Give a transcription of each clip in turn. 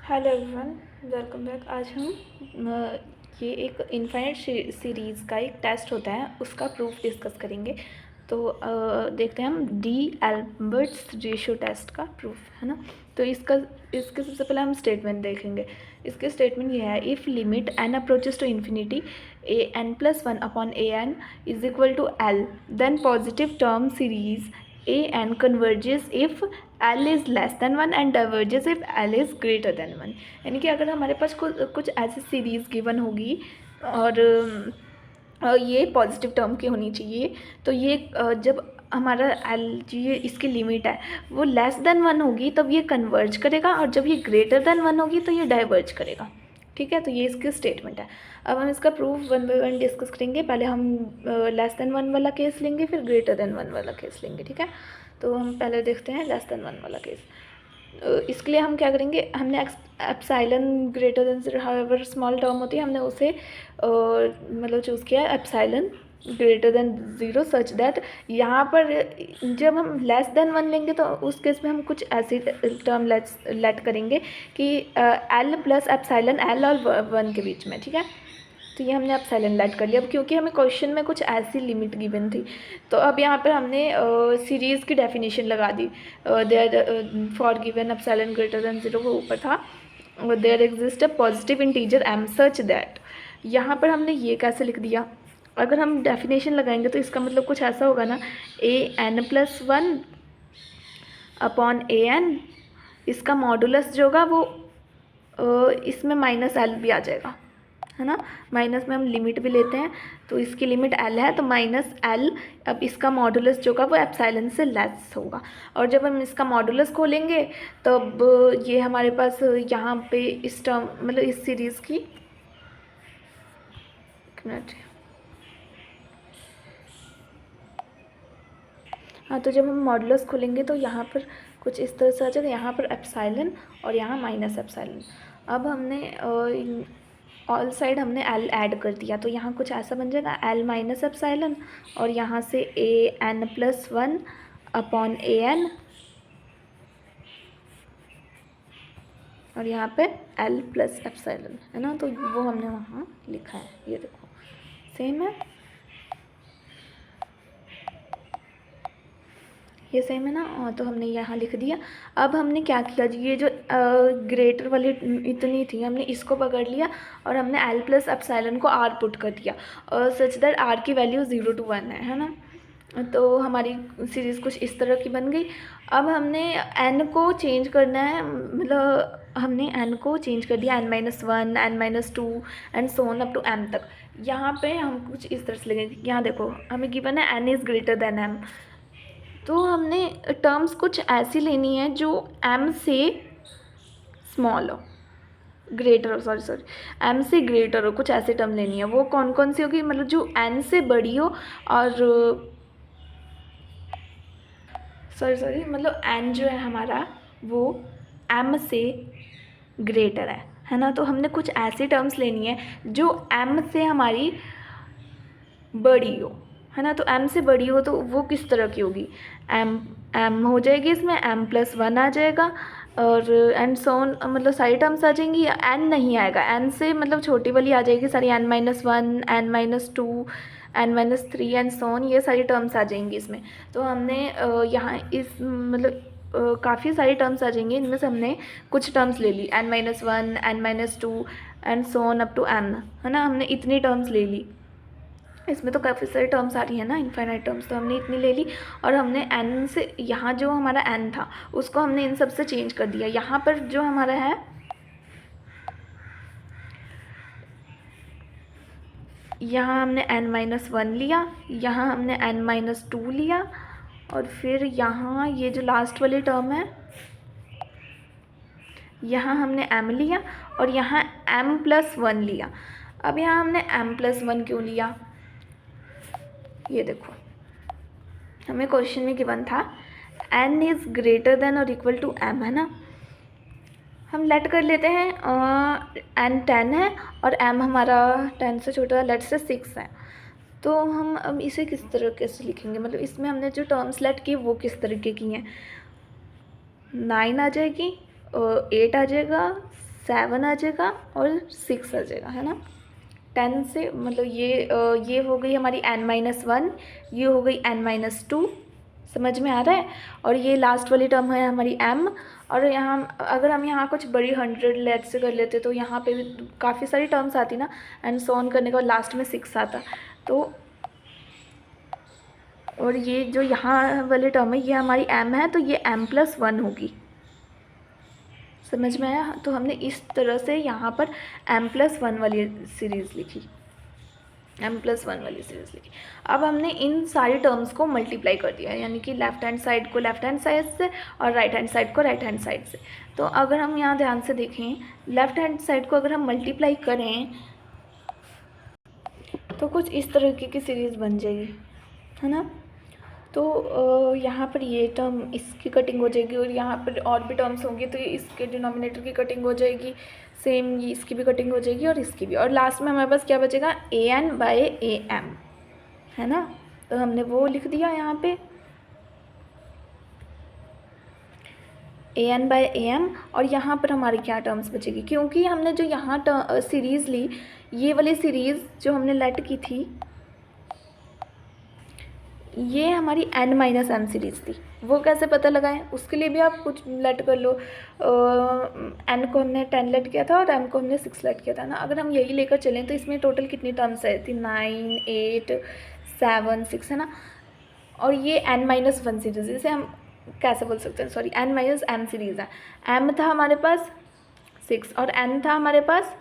Hello everyone, welcome back. आज हम ये एक इनफाइनाइट सीरीज़ का एक टेस्ट होता है, उसका प्रूफ डिस्कस करेंगे। तो देखते हैं हम डी एल्बर्ट्स रेशियो टेस्ट का प्रूफ, है ना। तो इसके सबसे पहले हम स्टेटमेंट देखेंगे। इसके स्टेटमेंट ये है, if limit n approaches to infinity a n plus one upon a n is equal to L, then positive term series a n converges if L is less than one and diverges if L is greater than one. यानी कि अगर हमारे पास कुछ ऐसी series given होगी और ये positive term की होनी चाहिए, तो ये जब हमारा एल ये इसकी लिमिट है वो लेस देन वन होगी तब ये कन्वर्ज करेगा, और जब ये ग्रेटर देन वन होगी तो ये डाइवर्ज करेगा। ठीक है, तो ये इसकी स्टेटमेंट है। अब हम इसका proof one by one discuss करेंगे। पहले हम लेस देन वन वाला केस लेंगे, फिर ग्रेटर देन वन वाला केस लेंगे। ठीक है, तो हम पहले देखते हैं लेस देन वन वाला केस। इसके लिए हम क्या करेंगे, हमने epsilon greater than zero however small term होती है, हमने उसे मतलब चूज़ किया है epsilon greater than zero, such that यहाँ पर जब हम लेस देन वन लेंगे तो उस केस में हम कुछ ऐसी टर्म लेट करेंगे कि एल प्लस एप्साइलन एल और वन के बीच में। ठीक है, तो ये हमने एप्सिलॉन लेट कर लिया। अब क्योंकि हमें क्वेश्चन में कुछ ऐसी लिमिट गिवन थी, तो अब यहाँ पर हमने सीरीज़ की डेफिनेशन लगा दी। There for given epsilon greater than zero, वो ऊपर था, there exist a positive integer M such that. यहाँ पर हमने ये कैसे लिख दिया, अगर हम डेफिनेशन लगाएंगे तो इसका मतलब कुछ ऐसा होगा ना, ए n plus one upon a N, इसका मॉडुलस जो होगा वो इसमें माइनस एल भी आ जाएगा, है ना। माइनस में हम लिमिट भी लेते हैं, तो इसकी लिमिट एल है तो माइनस एल। अब इसका मॉडुलस जो होगा वो एप्सिलॉन से लेस होगा, और जब हम इसका मॉडुलस खोलेंगे तब ये हमारे पास यहाँ पे इस टर्म मतलब इस सीरीज़ की, एक मिनट, हाँ, तो जब हम मॉडुलस खोलेंगे तो यहाँ पर कुछ इस तरह से आ जाएगा, यहाँ पर एप्सिलॉन और यहाँ माइनस एप्सिलॉन। अब हमने ऑल साइड हमने एल ऐड कर दिया, तो यहाँ कुछ ऐसा बन जाएगा, एल माइनस एप्सिलॉन और यहाँ से ए n plus one upon a N, और यहाँ पे एल प्लस एप्सिलॉन, है ना। तो वो हमने वहाँ लिखा है, ये देखो सेम है, ये सेम है ना। तो हमने यहाँ लिख दिया। अब हमने क्या किया जी, ये जो ग्रेटर वाली इतनी थी, हमने इसको पकड़ लिया और हमने एल प्लस एप्सिलॉन को आर पुट कर दिया, और सच दैट आर की वैल्यू 0 to 1 है ना। तो हमारी सीरीज़ कुछ इस तरह की बन गई। अब हमने एन को चेंज करना है, मतलब हमने एन को चेंज कर दिया, n minus one, n minus two and so on up to m तक। यहाँ पे हम कुछ इस तरह से लगेंगे, यहाँ देखो हमें गिवन है n is greater than m, तो हमने टर्म्स कुछ ऐसी लेनी है जो m से स्मॉल हो, ग्रेटर हो, सॉरी m से ग्रेटर हो, कुछ ऐसे टर्म लेनी है। वो कौन कौन सी होगी, मतलब जो n से बड़ी हो और सॉरी मतलब n जो है हमारा वो m से ग्रेटर है ना। तो हमने कुछ ऐसी टर्म्स लेनी है जो m से हमारी बड़ी हो, है ना। तो m से बड़ी हो तो वो किस तरह की होगी, m हो जाएगी, इसमें m प्लस वन आ जाएगा, और एंड सोन मतलब सारी टर्म्स आ जाएंगी। n नहीं आएगा, n से मतलब छोटी वाली आ जाएगी सारी, n minus one, n minus two, n minus three and so on, ये सारी टर्म्स आ जाएंगी इसमें। तो हमने यहाँ इस मतलब काफ़ी सारी टर्म्स आ जाएंगी, इनमें से हमने कुछ टर्म्स ले ली, n minus one, n minus two and so on up to m, है ना। हमने इतनी टर्म्स ले ली, इसमें तो काफ़ी सारी टर्म्स आ रही है ना, इनफाइनाइट टर्म्स, तो हमने इतनी ले ली। और हमने n से यहाँ जो हमारा n था उसको हमने इन सब से चेंज कर दिया। यहाँ पर जो हमारा है, यहाँ हमने n माइनस वन लिया, यहाँ हमने n माइनस टू लिया, और फिर यहाँ ये जो लास्ट वाली टर्म है यहाँ हमने m लिया, और यहाँ m प्लस वन लिया। अब यहाँ हमने m प्लस वन क्यों लिया, ये देखो हमें क्वेश्चन में गिवन था n इज़ ग्रेटर देन और इक्वल टू m, है ना। हम लेट कर लेते हैं n 10 है और m हमारा 10 से छोटा, लेट से 6 है। तो हम अब इसे किस तरीके से लिखेंगे, मतलब इसमें हमने जो टर्म्स लेट की वो किस तरीके की हैं, 9 आ जाएगी, 8 आ जाएगा, 7 आ जाएगा और 6 आ जाएगा, है ना। 10 से मतलब ये हो गई हमारी n-1, ये हो गई n-2, समझ में आ रहा है। और ये लास्ट वाली टर्म है हमारी m, और यहाँ अगर हम यहाँ कुछ बड़ी 100 लेट से कर लेते तो यहाँ पे भी काफ़ी सारी टर्म्स आती ना, एंड सो ऑन करने के बाद लास्ट में 6 आता। तो और ये जो यहाँ वाली टर्म है ये हमारी m है, तो ये m+1 होगी, समझ में आया। तो हमने इस तरह से यहाँ पर m+1 वाली सीरीज़ लिखी, m+1 वाली सीरीज़ लिखी। अब हमने इन सारी टर्म्स को मल्टीप्लाई कर दिया, यानी कि लेफ्ट हैंड साइड को लेफ्ट हैंड साइड से और राइट हैंड साइड को राइट हैंड साइड से। तो अगर हम यहाँ ध्यान से देखें, लेफ्ट हैंड साइड को अगर हम मल्टीप्लाई करें तो कुछ इस तरीके की सीरीज़ बन जाएगी, है ना। तो यहाँ पर ये टर्म इसकी कटिंग हो जाएगी, और यहाँ पर और भी टर्म्स होंगी तो ये इसके डिनोमिनेटर की कटिंग हो जाएगी, सेम ये इसकी भी कटिंग हो जाएगी और इसकी भी, और लास्ट में हमारे पास क्या बचेगा, an/am, है ना। तो हमने वो लिख दिया यहाँ पे an/am, और यहाँ पर हमारी क्या टर्म्स बचेगी, क्योंकि हमने जो यहाँ सीरीज़ ली, ये वाली सीरीज़ जो हमने लेट की थी ये हमारी n-m सीरीज़ थी। वो कैसे पता लगाएं, उसके लिए भी आप कुछ लेट कर लो। n को हमने 10 लेट किया था और m को हमने 6 लेट किया था ना। अगर हम यही लेकर चलें तो इसमें टोटल कितनी टर्म्स है थी, 9, 8, 7, 6, है ना। और ये n-1 सीरीज़, इसे हम कैसे बोल सकते हैं, सॉरी n-m सीरीज़ है। m था हमारे पास 6 और n था हमारे पास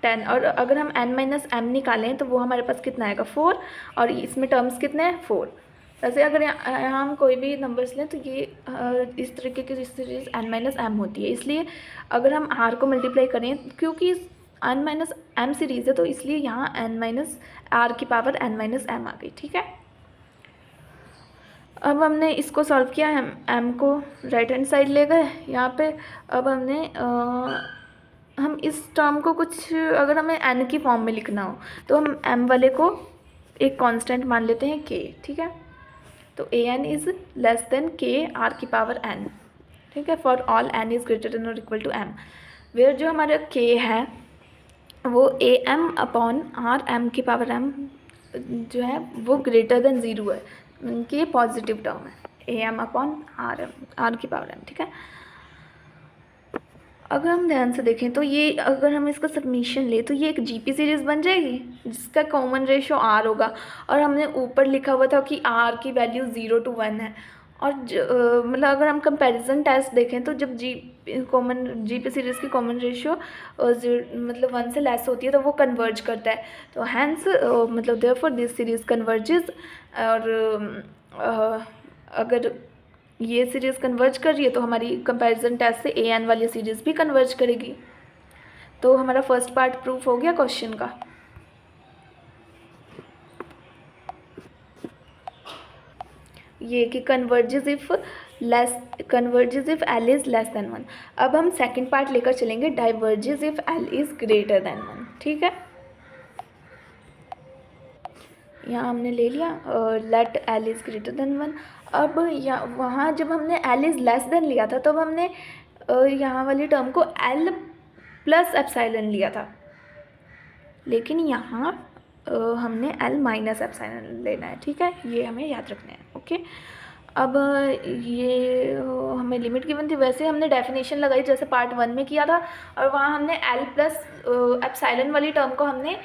10, और अगर हम n-m निकालें तो वो हमारे पास कितना आएगा, 4, और इसमें टर्म्स कितने हैं, 4। वैसे अगर यहाँ हम कोई भी नंबर्स लें तो ये इस तरीके की सीरीज़ n-m होती है। इसलिए अगर हम r को मल्टीप्लाई करें, क्योंकि n-m सीरीज़ है तो इसलिए यहाँ r⁻n आ गई, ठीक है। अब हमने इसको सॉल्व किया, हम m को राइट हैंड साइड ले गए यहाँ पे। अब हमने हम इस टर्म को कुछ, अगर हमें n की फॉर्म में लिखना हो तो हम m वाले को एक कांस्टेंट मान लेते हैं k, ठीक है। तो an is less then k r⁻n, ठीक है, for all n is greater then और इक्वल टू m, वेयर जो हमारा k है वो am/r⁻m जो है वो ग्रेटर देन 0 है, कि पॉजिटिव टर्म है, am/r⁻m, ठीक है। अगर हम ध्यान से देखें तो ये, अगर हम इसका सबमिशन ले तो ये एक जीपी सीरीज़ बन जाएगी जिसका कॉमन रेशो r होगा, और हमने ऊपर लिखा हुआ था कि r की वैल्यू 0 to 1 है। और मतलब अगर हम कंपैरिजन टेस्ट देखें तो जब जीपी सीरीज़ की कॉमन रेशो मतलब 1 से लेस होती है तो वो कन्वर्ज करता है। तो हैंस मतलब देयरफॉर दिस सीरीज़ कन्वर्जेस, और अगर ये सीरीज़ कन्वर्ज कर रही है तो हमारी कंपैरिजन टेस्ट से an वाली सीरीज़ भी कन्वर्ज करेगी। तो हमारा फर्स्ट पार्ट प्रूफ हो गया क्वेश्चन का। ये कि converges if l is less than 1। अब हम सेकंड पार्ट लेकर चलेंगे, diverges if l is greater than 1, ठीक है। यहाँ हमने ले लिया let l is greater than 1। अब वहाँ जब हमने l इज़ लेस देन लिया था तब हमने यहाँ वाली टर्म को l+ε लिया था, लेकिन यहाँ हमने l-ε लेना है, ठीक है। ये हमें याद रखना है, ओके। अब ये हमें लिमिट गिवन थी, वैसे हमने डेफिनेशन लगाई जैसे पार्ट 1 में किया था, और वहाँ हमने l+ε वाली टर्म को हमने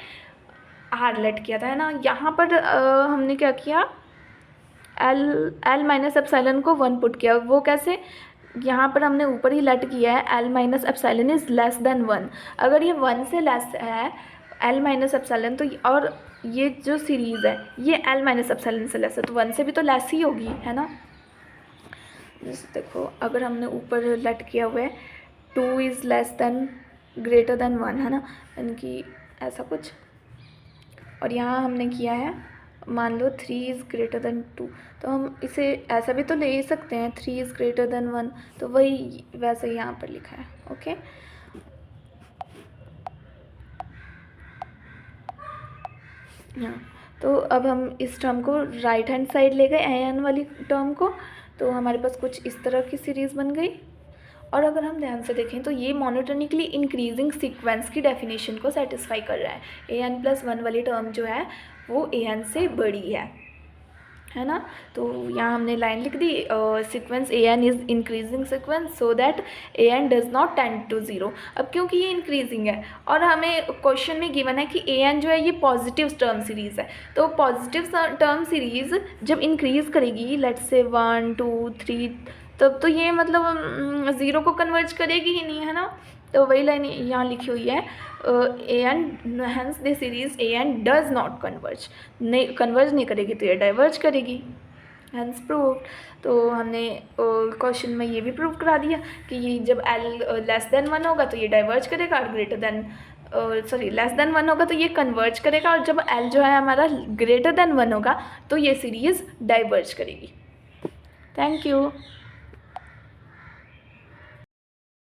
r लेट किया था, है ना। यहाँ पर हमने क्या किया, l-ε को 1 पुट किया। वो कैसे, यहाँ पर हमने ऊपर ही लेट किया है l-ε इज़ लेस देन 1। अगर ये 1 से लेस है l-ε तो, और ये जो सीरीज़ है ये l-ε से लेस है तो 1 से भी तो लेस ही होगी, है ना। जैसे देखो अगर हमने ऊपर लेट किया हुआ है 2 is less then greater than 1, है ना, यानी कि ऐसा कुछ। और यहाँ हमने किया है, मान लो 3 इज़ ग्रेटर देन 2, तो हम इसे ऐसा भी तो ले ही सकते हैं 3 इज़ ग्रेटर देन 1, तो वही वैसे यहाँ पर लिखा है, ओके। हाँ, तो अब हम इस टर्म को राइट हैंड साइड ले गए an वाली टर्म को, तो हमारे पास कुछ इस तरह की सीरीज़ बन गई। और अगर हम ध्यान से देखें तो ये मोनोटोनिकली इंक्रीजिंग सीक्वेंस की डेफिनेशन को सेटिस्फाई कर रहा है। an+1 वाली टर्म जो है वो an से बड़ी है ना। तो यहाँ हमने लाइन लिख दी, sequence an is increasing sequence so that an does not tend to 0। अब क्योंकि ये इंक्रीजिंग है और हमें क्वेश्चन में गिवन है कि an जो है ये पॉजिटिव टर्म सीरीज़ है, तो पॉजिटिव टर्म सीरीज़ जब इंक्रीज़ करेगी, लेट्स से 1 2 3, तब तो ये मतलब 0 को कन्वर्ज करेगी ही नहीं, है ना। तो वही लाइन यहाँ लिखी हुई है, an hence the series an does not converge, नहीं कन्वर्ज नहीं करेगी तो ये डाइवर्ज करेगी, हैंस प्रूव्ड। तो हमने क्वेश्चन में ये भी प्रूव करा दिया कि ये जब l लेस देन 1 होगा तो ये डाइवर्ज करेगा, और ग्रेटर देन लेस देन 1 होगा तो ये कन्वर्ज करेगा, और जब l जो है हमारा ग्रेटर देन 1 होगा तो ये सीरीज़ डाइवर्ज करेगी। Thank you.